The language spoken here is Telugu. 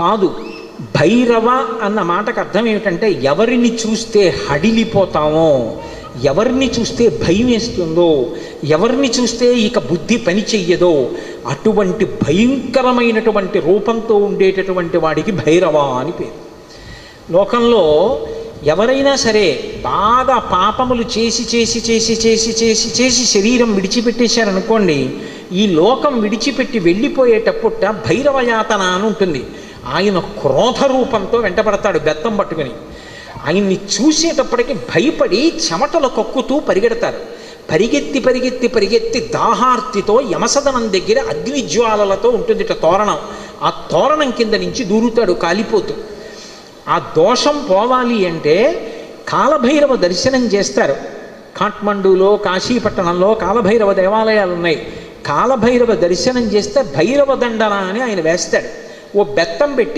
కాదు. భైరవ అన్న మాటకు అర్థం ఏమిటంటే ఎవరిని చూస్తే హడిలిపోతామో, ఎవరిని చూస్తే భయం వేస్తుందో, ఎవరిని చూస్తే ఇక బుద్ధి పని చెయ్యదో అటువంటి భయంకరమైనటువంటి రూపంతో ఉండేటటువంటి వాడికి భైరవ అని పేరు. లోకంలో ఎవరైనా సరే బాగా పాపములు చేసి చేసి చేసి చేసి చేసి చేసి శరీరం విడిచిపెట్టేశారనుకోండి, ఈ లోకం విడిచిపెట్టి వెళ్ళిపోయేటప్పుట భైరవయాతన అని ఉంటుంది. ఆయన క్రోధ రూపంతో వెంటబడతాడు బెత్తం పట్టుకుని. ఆయన్ని చూసేటప్పటికి భయపడి చెమటలు కక్కుతూ పరిగెడతారు. పరిగెత్తి పరిగెత్తి పరిగెత్తి దాహార్తితో యమసదనం దగ్గర అగ్నిజ్వాలలతో ఉంటుంది తోరణం. ఆ తోరణం కింద నుంచి దూరుతాడు కాలిపోతూ. ఆ దోషం పోవాలి అంటే కాలభైరవ దర్శనం చేస్తారు. కాఠ్మండూలో కాశీపట్టణంలో కాలభైరవ దేవాలయాలు ఉన్నాయి. కాలభైరవ దర్శనం చేస్తే భైరవ దండన అని ఆయన వేస్తాడు. ఓ బెత్తం పెట్టి